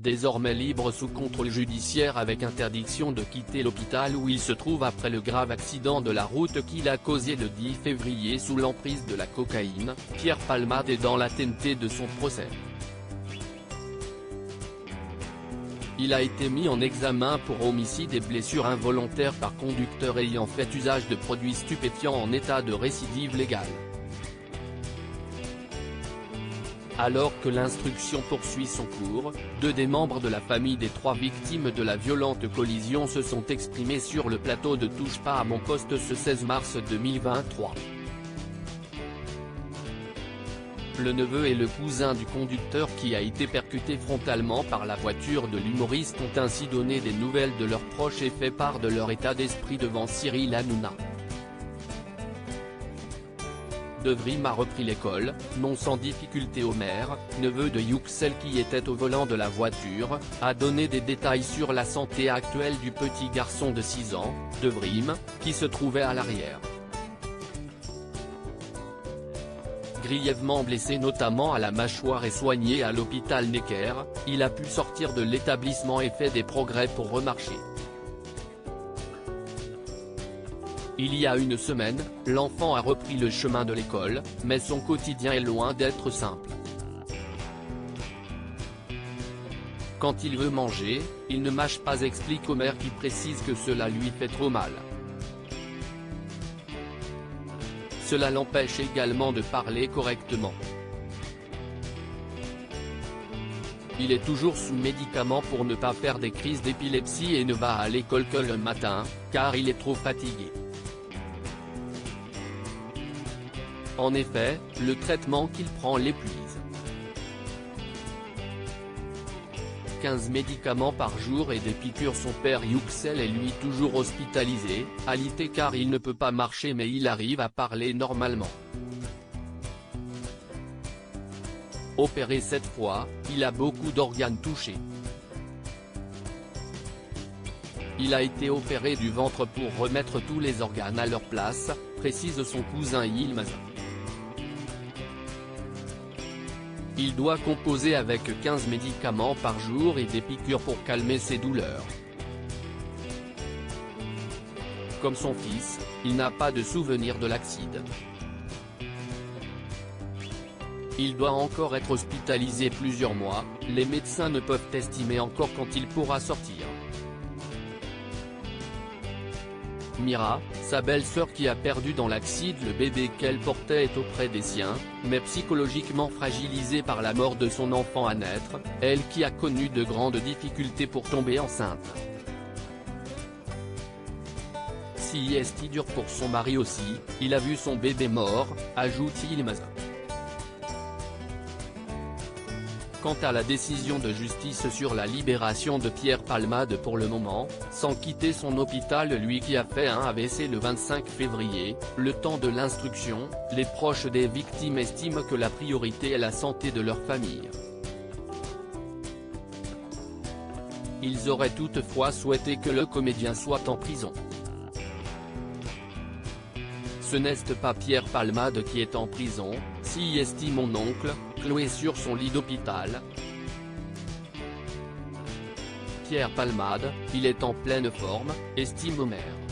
désormais libre sous contrôle judiciaire avec interdiction de quitter l'hôpital où il se trouve après le grave accident de la route qu'il a causé le 10 février sous l'emprise de la cocaïne. Pierre Palmade est dans l'attente de son procès. Il a été mis en examen pour homicide et blessure involontaire par conducteur ayant fait usage de produits stupéfiants en état de récidive légale. Alors que l'instruction poursuit son cours, deux des membres de la famille des trois victimes de la violente collision se sont exprimés sur le plateau de Touche pas à mon poste ce 16 mars 2023. Le neveu et le cousin du conducteur qui a été percuté frontalement par la voiture de l'humoriste ont ainsi donné des nouvelles de leurs proches et fait part de leur état d'esprit devant Cyril Hanouna. De Vrim a repris l'école, non sans difficulté. Omer, neveu de Yüksel qui était au volant de la voiture, a donné des détails sur la santé actuelle du petit garçon de 6 ans, De Vrim, qui se trouvait à l'arrière. Grièvement blessé notamment à la mâchoire et soigné à l'hôpital Necker, il a pu sortir de l'établissement et fait des progrès pour remarcher. Il y a une semaine, l'enfant a repris le chemin de l'école, mais son quotidien est loin d'être simple. Quand il veut manger, il ne mâche pas, explique Omer qui précise que cela lui fait trop mal. Cela l'empêche également de parler correctement. Il est toujours sous médicaments pour ne pas faire des crises d'épilepsie et ne va à l'école que le matin, car il est trop fatigué. En effet, le traitement qu'il prend l'épuise. 15 médicaments par jour et des piqûres. Son père Yüksel est lui toujours hospitalisé, alité car il ne peut pas marcher mais il arrive à parler normalement. Opéré 7 fois, il a beaucoup d'organes touchés. Il a été opéré du ventre pour remettre tous les organes à leur place, précise son cousin Yılmaz. Il doit composer avec 15 médicaments par jour et des piqûres pour calmer ses douleurs. Comme son fils, il n'a pas de souvenir de l'accident. Il doit encore être hospitalisé plusieurs mois, les médecins ne peuvent estimer encore quand il pourra sortir. Mira, sa belle-sœur qui a perdu dans l'accident le bébé qu'elle portait est auprès des siens, mais psychologiquement fragilisée par la mort de son enfant à naître, elle qui a connu de grandes difficultés pour tomber enceinte. Si est dur pour son mari aussi, il a vu son bébé mort, ajoute Yılmaz. Quant à la décision de justice sur la libération de Pierre Palmade pour le moment, sans quitter son hôpital, lui qui a fait un AVC le 25 février, le temps de l'instruction, les proches des victimes estiment que la priorité est la santé de leur famille. Ils auraient toutefois souhaité que le comédien soit en prison. Ce n'est pas Pierre Palmade qui est en prison, si estime mon oncle, cloué sur son lit d'hôpital. Pierre Palmade, il est en pleine forme, estime Omer.